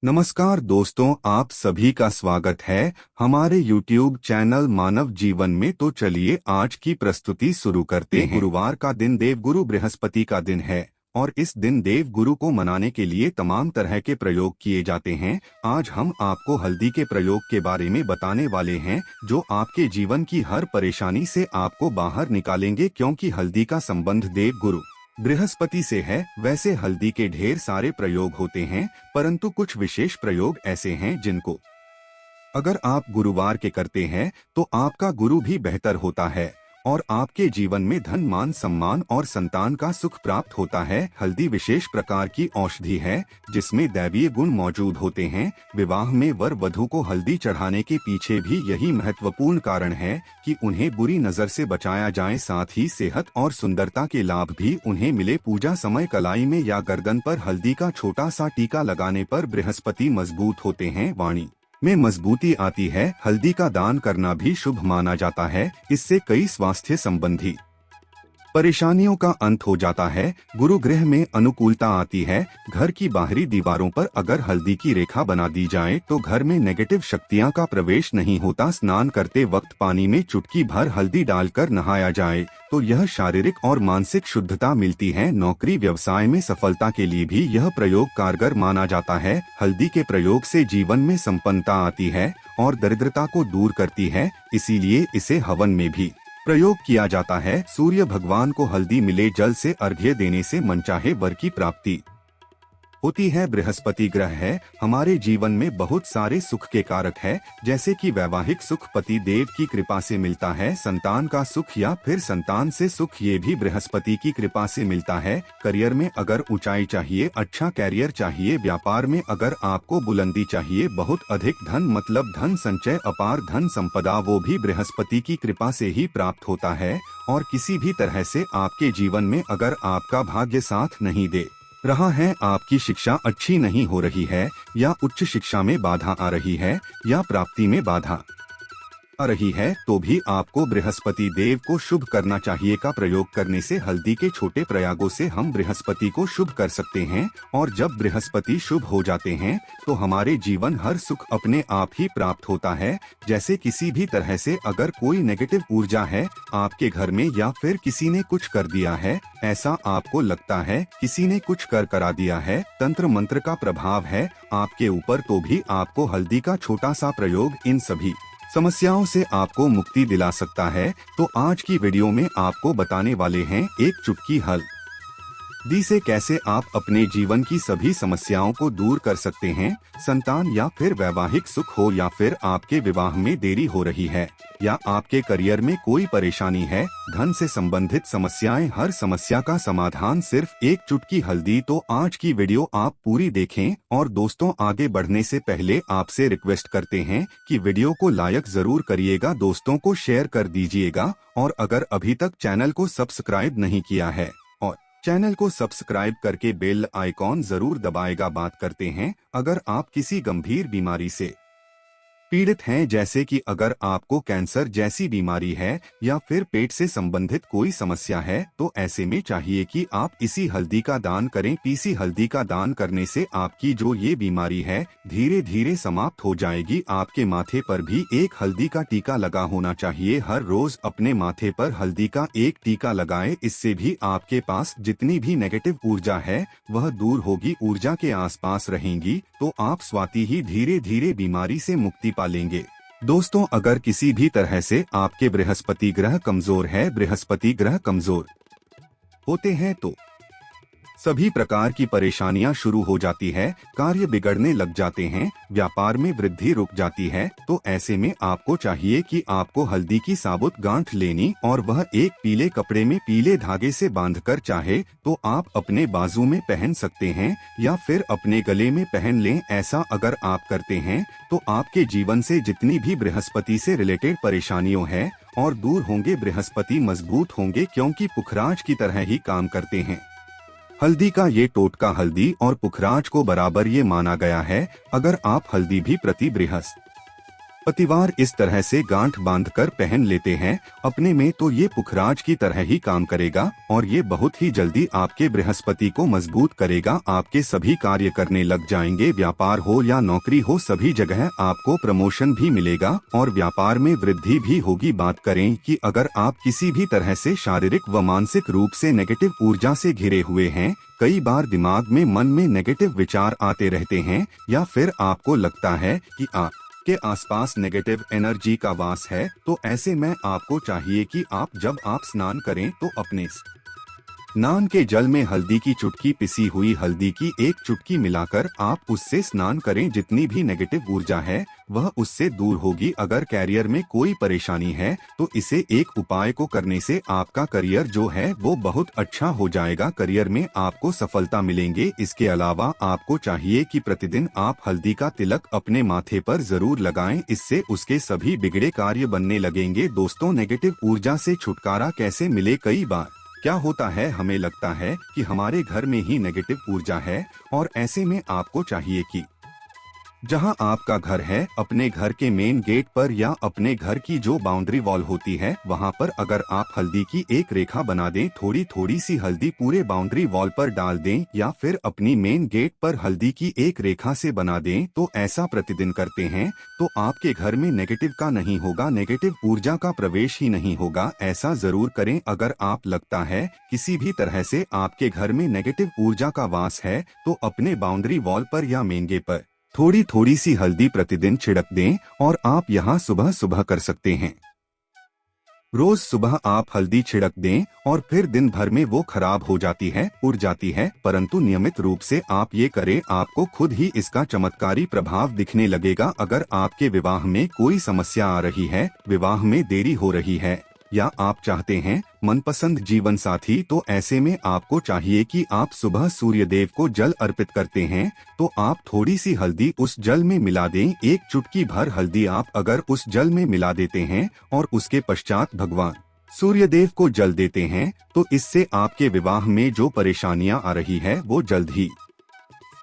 नमस्कार दोस्तों, आप सभी का स्वागत है हमारे YouTube चैनल मानव जीवन में। तो चलिए आज की प्रस्तुति शुरू करते हैं। गुरुवार का दिन देवगुरु बृहस्पति का दिन है और इस दिन देव गुरु को मनाने के लिए तमाम तरह के प्रयोग किए जाते हैं। आज हम आपको हल्दी के प्रयोग के बारे में बताने वाले हैं जो आपके जीवन की हर परेशानी से आपको बाहर निकालेंगे, क्योंकि हल्दी का संबंध देव गुरु बृहस्पति से है। वैसे हल्दी के ढेर सारे प्रयोग होते हैं, परंतु कुछ विशेष प्रयोग ऐसे हैं जिनको अगर आप गुरुवार के करते हैं तो आपका गुरु भी बेहतर होता है और आपके जीवन में धन, मान, सम्मान और संतान का सुख प्राप्त होता है। हल्दी विशेष प्रकार की औषधि है जिसमें दैवीय गुण मौजूद होते हैं। विवाह में वर वधू को हल्दी चढ़ाने के पीछे भी यही महत्वपूर्ण कारण है कि उन्हें बुरी नजर से बचाया जाए, साथ ही सेहत और सुंदरता के लाभ भी उन्हें मिले। पूजा समय कलाई में या गर्दन पर हल्दी का छोटा सा टीका लगाने पर बृहस्पति मजबूत होते हैं, वाणी में मजबूती आती है। हल्दी का दान करना भी शुभ माना जाता है। इससे कई स्वास्थ्य संबंधी परेशानियों का अंत हो जाता है। गुरु ग्रह में अनुकूलता आती है। घर की बाहरी दीवारों पर अगर हल्दी की रेखा बना दी जाए तो घर में नेगेटिव शक्तियां का प्रवेश नहीं होता। स्नान करते वक्त पानी में चुटकी भर हल्दी डालकर नहाया जाए तो यह शारीरिक और मानसिक शुद्धता मिलती है। नौकरी व्यवसाय में सफलता के लिए भी यह प्रयोग कारगर माना जाता है। हल्दी के प्रयोग से जीवन में संपन्नता आती है और दरिद्रता को दूर करती है, इसीलिए इसे हवन में भी प्रयोग किया जाता है। सूर्य भगवान को हल्दी मिले जल से अर्घ्य देने से मनचाहे वर की प्राप्ति होती है। बृहस्पति ग्रह है हमारे जीवन में बहुत सारे सुख के कारक है, जैसे कि वैवाहिक सुख पति देव की कृपा से मिलता है। संतान का सुख या फिर संतान से सुख, ये भी बृहस्पति की कृपा से मिलता है। करियर में अगर ऊंचाई चाहिए, अच्छा कैरियर चाहिए, व्यापार में अगर आपको बुलंदी चाहिए, बहुत अधिक धन मतलब धन संचय, अपार धन संपदा, वो भी बृहस्पति की कृपा से ही प्राप्त होता है। और किसी भी तरह से आपके जीवन में अगर आपका भाग्य साथ नहीं दे रहा है, आपकी शिक्षा अच्छी नहीं हो रही है, या उच्च शिक्षा में बाधा आ रही है, या प्राप्ति में बाधा आ रही है, तो भी आपको बृहस्पति देव को शुभ करना चाहिए। का प्रयोग करने से हल्दी के छोटे प्रयोगों से हम बृहस्पति को शुभ कर सकते हैं। और जब बृहस्पति शुभ हो जाते हैं तो हमारे जीवन हर सुख अपने आप ही प्राप्त होता है। जैसे किसी भी तरह से अगर कोई नेगेटिव ऊर्जा है आपके घर में, या फिर किसी ने कुछ कर दिया है, ऐसा आपको लगता है किसी ने कुछ कर करा दिया है, तंत्र मंत्र का प्रभाव है आपके ऊपर, तो भी आपको हल्दी का छोटा सा प्रयोग इन सभी समस्याओं से आपको मुक्ति दिला सकता है। तो आज की वीडियो में आपको बताने वाले हैं एक चुटकी हल्दी से कैसे आप अपने जीवन की सभी समस्याओं को दूर कर सकते हैं। संतान या फिर वैवाहिक सुख हो, या फिर आपके विवाह में देरी हो रही है, या आपके करियर में कोई परेशानी है, धन से संबंधित समस्याएं, हर समस्या का समाधान सिर्फ एक चुटकी हल्दी। तो आज की वीडियो आप पूरी देखें। और दोस्तों, आगे बढ़ने से पहले आपसे रिक्वेस्ट करते हैं कि वीडियो को लाइक जरूर करिएगा, दोस्तों को शेयर कर दीजिएगा, और अगर अभी तक चैनल को सब्सक्राइब नहीं किया है और चैनल को सब्सक्राइब करके बेल आइकॉन जरूर दबाएगा। बात करते हैं, अगर आप किसी गंभीर बीमारी से पीड़ित हैं, जैसे कि अगर आपको कैंसर जैसी बीमारी है या फिर पेट से संबंधित कोई समस्या है, तो ऐसे में चाहिए कि आप इसी हल्दी का दान करें। पीसी हल्दी का दान करने से आपकी जो ये बीमारी है धीरे धीरे समाप्त हो जाएगी। आपके माथे पर भी एक हल्दी का टीका लगा होना चाहिए। हर रोज अपने माथे पर हल्दी का एक टीका लगाएं, इससे भी आपके पास जितनी भी नेगेटिव ऊर्जा है वह दूर होगी, ऊर्जा के आसपास रहेंगी, तो आप स्वाति ही धीरे धीरे बीमारी से मुक्ति पा लेंगे। दोस्तों, अगर किसी भी तरह से आपके बृहस्पति ग्रह कमजोर है, बृहस्पति ग्रह कमजोर होते हैं तो सभी प्रकार की परेशानियां शुरू हो जाती है, कार्य बिगड़ने लग जाते हैं, व्यापार में वृद्धि रुक जाती है। तो ऐसे में आपको चाहिए कि आपको हल्दी की साबुत गांठ लेनी और वह एक पीले कपड़े में पीले धागे से बांधकर, चाहे तो आप अपने बाजू में पहन सकते हैं या फिर अपने गले में पहन लें। ऐसा अगर आप करते हैं तो आपके जीवन से जितनी भी बृहस्पति से रिलेटेड परेशानियों है और दूर होंगे, बृहस्पति मजबूत होंगे, क्योंकि पुखराज की तरह ही काम करते हैं। हल्दी का ये टोटका हल्दी और पुखराज को बराबर ये माना गया है। अगर आप हल्दी भी प्रति बृहस्पति पतिवार इस तरह से गांठ बांधकर पहन लेते हैं अपने में तो ये पुखराज की तरह ही काम करेगा और ये बहुत ही जल्दी आपके बृहस्पति को मजबूत करेगा। आपके सभी कार्य करने लग जाएंगे। व्यापार हो या नौकरी हो, सभी जगह आपको प्रमोशन भी मिलेगा और व्यापार में वृद्धि भी होगी। बात करें कि अगर आप किसी भी तरह से शारीरिक व मानसिक रूप से नेगेटिव ऊर्जा से घिरे हुए हैं, कई बार दिमाग में मन में नेगेटिव विचार आते रहते हैं या फिर आपको लगता है कि के आसपास नेगेटिव एनर्जी का वास है, तो ऐसे में आपको चाहिए कि जब आप स्नान करें तो अपने स्नान के जल में हल्दी की चुटकी, पिसी हुई हल्दी की एक चुटकी मिलाकर आप उससे स्नान करें। जितनी भी नेगेटिव ऊर्जा है वह उससे दूर होगी। अगर कैरियर में कोई परेशानी है तो इसे एक उपाय को करने से आपका करियर जो है वो बहुत अच्छा हो जाएगा। करियर में आपको सफलता मिलेंगे। इसके अलावा आपको चाहिए कि प्रतिदिन आप हल्दी का तिलक अपने माथे पर जरूर लगाएं। इससे उसके सभी बिगड़े कार्य बनने लगेंगे। दोस्तों, नेगेटिव ऊर्जा से छुटकारा कैसे मिले? कई बार क्या होता है, हमें लगता है कि हमारे घर में ही नेगेटिव ऊर्जा है और ऐसे में आपको चाहिए कि जहां आपका घर है, अपने घर के मेन गेट पर या अपने घर की जो बाउंड्री वॉल होती है वहां पर अगर आप हल्दी की एक रेखा बना दें, थोड़ी थोड़ी सी हल्दी पूरे बाउंड्री वॉल पर डाल दें या फिर अपनी मेन गेट पर हल्दी की एक रेखा से बना दें, तो ऐसा प्रतिदिन करते हैं तो आपके घर में नेगेटिव का नहीं होगा, नेगेटिव ऊर्जा का प्रवेश ही नहीं होगा। ऐसा जरूर करें। अगर आप लगता है किसी भी तरह से आपके घर में नेगेटिव ऊर्जा का वास है तो अपने बाउंड्री वॉल पर या मेन गेट पर थोड़ी थोड़ी सी हल्दी प्रतिदिन छिड़क दें और आप यहां सुबह सुबह कर सकते हैं। रोज सुबह आप हल्दी छिड़क दें और फिर दिन भर में वो खराब हो जाती है, उड़ जाती है, परंतु नियमित रूप से आप ये करें, आपको खुद ही इसका चमत्कारी प्रभाव दिखने लगेगा। अगर आपके विवाह में कोई समस्या आ रही है, विवाह में देरी हो रही है या आप चाहते हैं मनपसंद जीवन साथी, तो ऐसे में आपको चाहिए कि आप सुबह सूर्य देव को जल अर्पित करते हैं तो आप थोड़ी सी हल्दी उस जल में मिला दें। एक चुटकी भर हल्दी आप अगर उस जल में मिला देते हैं और उसके पश्चात भगवान सूर्य देव को जल देते हैं तो इससे आपके विवाह में जो परेशानियां आ रही है वो जल्द ही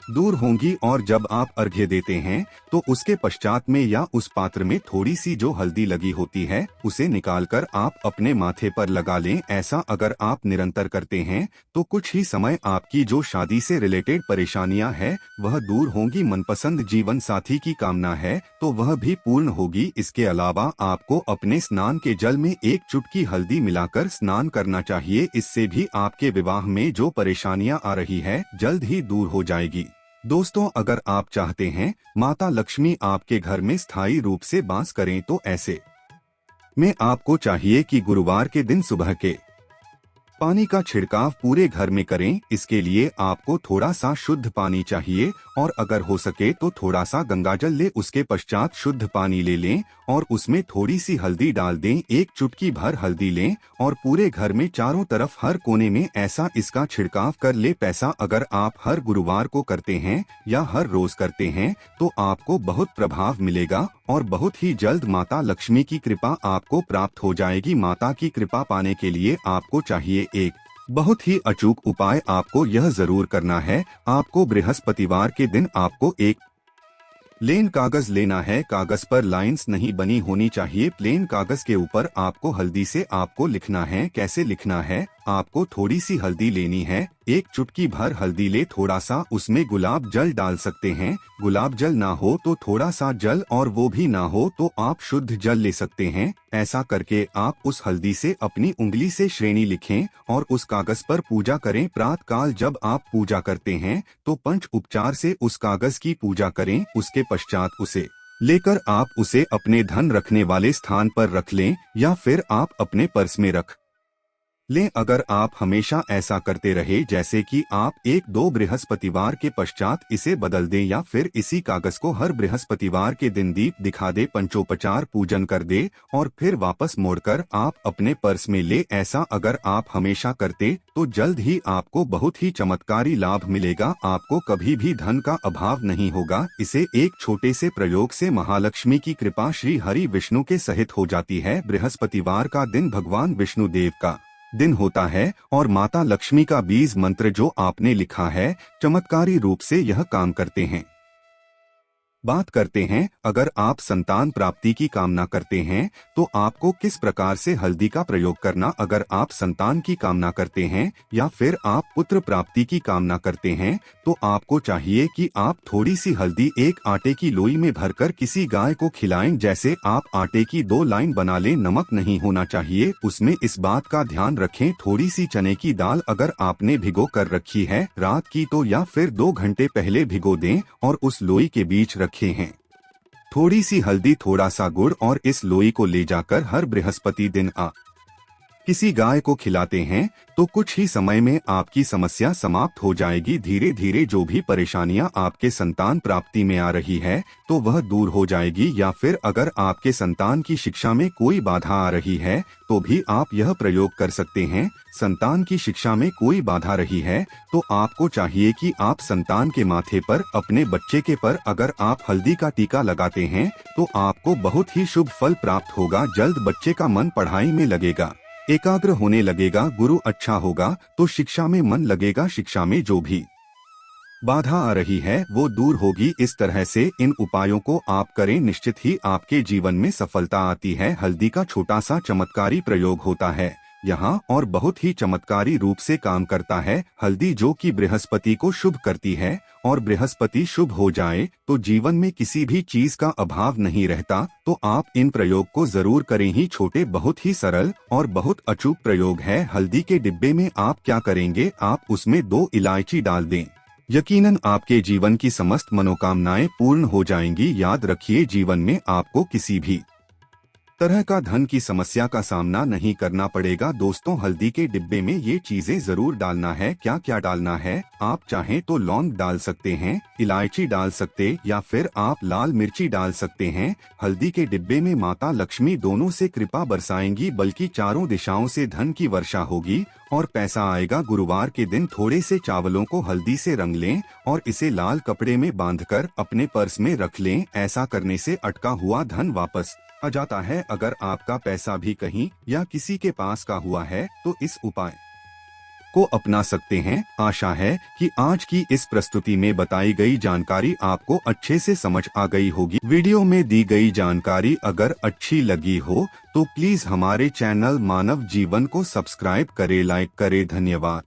दूर होंगी। और जब आप अर्घ्य देते हैं तो उसके पश्चात में या उस पात्र में थोड़ी सी जो हल्दी लगी होती है उसे निकालकर आप अपने माथे पर लगा लें। ऐसा अगर आप निरंतर करते हैं तो कुछ ही समय आपकी जो शादी से रिलेटेड परेशानियां हैं वह दूर होंगी। मनपसंद जीवन साथी की कामना है तो वह भी पूर्ण होगी। इसके अलावा आपको अपने स्नान के जल में एक चुटकी हल्दी मिलाकर स्नान करना चाहिए। इससे भी आपके विवाह में जो परेशानियां आ रही है जल्द ही दूर हो जाएगी। दोस्तों, अगर आप चाहते हैं माता लक्ष्मी आपके घर में स्थायी रूप से वास करें तो ऐसे में आपको चाहिए कि गुरुवार के दिन सुबह के पानी का छिड़काव पूरे घर में करें। इसके लिए आपको थोड़ा सा शुद्ध पानी चाहिए और अगर हो सके तो थोड़ा सा गंगाजल ले, उसके पश्चात शुद्ध पानी ले लें और उसमें थोड़ी सी हल्दी डाल दें। एक चुटकी भर हल्दी लें और पूरे घर में चारों तरफ हर कोने में ऐसा इसका छिड़काव कर ले। पैसा अगर आप हर गुरुवार को करते हैं या हर रोज करते हैं तो आपको बहुत प्रभाव मिलेगा और बहुत ही जल्द माता लक्ष्मी की कृपा आपको प्राप्त हो जाएगी। माता की कृपा पाने के लिए आपको चाहिए एक बहुत ही अचूक उपाय। आपको यह जरूर करना है, आपको बृहस्पतिवार के दिन आपको एक प्लेन कागज लेना है। कागज पर लाइंस नहीं बनी होनी चाहिए। प्लेन कागज के ऊपर आपको हल्दी से आपको लिखना है। कैसे लिखना है? आपको थोड़ी सी हल्दी लेनी है, एक चुटकी भर हल्दी ले, थोड़ा सा उसमें गुलाब जल डाल सकते हैं। गुलाब जल ना हो तो थोड़ा सा जल और वो भी ना हो तो आप शुद्ध जल ले सकते हैं। ऐसा करके आप उस हल्दी से अपनी उंगली से श्रेणी लिखें और उस कागज पर पूजा करें। प्रातः काल जब आप पूजा करते हैं तो पंच उपचार से उस कागज की पूजा करें। उसके पश्चात उसे लेकर आप उसे अपने धन रखने वाले स्थान पर रख लें या फिर आप अपने पर्स में रख लें। अगर आप हमेशा ऐसा करते रहे, जैसे कि आप एक दो बृहस्पतिवार के पश्चात इसे बदल दें या फिर इसी कागज को हर बृहस्पतिवार के दिन दीप दिखा दे, पंचोपचार पूजन कर दे और फिर वापस मोड़कर आप अपने पर्स में ले, ऐसा अगर आप हमेशा करते तो जल्द ही आपको बहुत ही चमत्कारी लाभ मिलेगा। आपको कभी भी धन का अभाव नहीं होगा। इसे एक छोटे से प्रयोग से महालक्ष्मी की कृपा श्री हरि विष्णु के सहित हो जाती है। बृहस्पतिवार का दिन भगवान विष्णु देव का दिन होता है और माता लक्ष्मी का बीज मंत्र जो आपने लिखा है चमत्कारी रूप से यह काम करते हैं। बात करते हैं, अगर आप संतान प्राप्ति की कामना करते हैं तो आपको किस प्रकार से हल्दी का प्रयोग करना। अगर आप संतान की कामना करते हैं या फिर आप पुत्र प्राप्ति की कामना करते हैं तो आपको चाहिए कि आप थोड़ी सी हल्दी एक आटे की लोई में भरकर किसी गाय को खिलाएं। जैसे आप आटे की 2 लाइन बना लें, नमक नहीं होना चाहिए उसमें, इस बात का ध्यान रखें। थोड़ी सी चने की दाल अगर आपने भिगो कर रखी है रात की तो या फिर 2 घंटे पहले भिगो दें और उस लोई के बीच रखें हैं। थोड़ी सी हल्दी, थोड़ा सा गुड़ और इस लोई को ले जाकर हर बृहस्पति दिन किसी गाय को खिलाते हैं तो कुछ ही समय में आपकी समस्या समाप्त हो जाएगी। धीरे धीरे जो भी परेशानियां आपके संतान प्राप्ति में आ रही है तो वह दूर हो जाएगी। या फिर अगर आपके संतान की शिक्षा में कोई बाधा आ रही है तो भी आप यह प्रयोग कर सकते हैं। संतान की शिक्षा में कोई बाधा रही है तो आपको चाहिए कि आप संतान के माथे पर, अपने बच्चे के पर अगर आप हल्दी का टीका लगाते हैं तो आपको बहुत ही शुभ फल प्राप्त होगा। जल्द बच्चे का मन पढ़ाई में लगेगा, एकाग्र होने लगेगा, गुरु अच्छा होगा तो शिक्षा में मन लगेगा। शिक्षा में जो भी बाधा आ रही है वो दूर होगी। इस तरह से इन उपायों को आप करें, निश्चित ही आपके जीवन में सफलता आती है। हल्दी का छोटा सा चमत्कारी प्रयोग होता है यहाँ और बहुत ही चमत्कारी रूप से काम करता है। हल्दी जो कि बृहस्पति को शुभ करती है और बृहस्पति शुभ हो जाए तो जीवन में किसी भी चीज का अभाव नहीं रहता। तो आप इन प्रयोग को जरूर करें ही। छोटे, बहुत ही सरल और बहुत अचूक प्रयोग है। हल्दी के डिब्बे में आप क्या करेंगे, आप उसमें 2 इलायची डाल दें। यकीनन आपके जीवन की समस्त मनोकामनाएं पूर्ण हो जाएंगी। याद रखिए, जीवन में आपको किसी भी तरह का धन की समस्या का सामना नहीं करना पड़ेगा। दोस्तों, हल्दी के डिब्बे में ये चीजें जरूर डालना है। क्या क्या डालना है, आप चाहें तो लौंग डाल सकते हैं, इलायची डाल सकते या फिर आप लाल मिर्ची डाल सकते हैं। हल्दी के डिब्बे में माता लक्ष्मी दोनों से कृपा बरसाएंगी, बल्कि चारों दिशाओं से धन की वर्षा होगी और पैसा आएगा। गुरुवार के दिन थोड़े से चावलों को हल्दी से रंग लें और इसे लाल कपड़े में बांधकर अपने पर्स में रख लें। ऐसा करने से अटका हुआ धन वापस आ जाता है। अगर आपका पैसा भी कहीं या किसी के पास का हुआ है तो इस उपाय को अपना सकते हैं। आशा है कि आज की इस प्रस्तुति में बताई गई जानकारी आपको अच्छे से समझ आ गई होगी। वीडियो में दी गई जानकारी अगर अच्छी लगी हो तो प्लीज हमारे चैनल मानव जीवन को सब्सक्राइब करें, लाइक करें। धन्यवाद।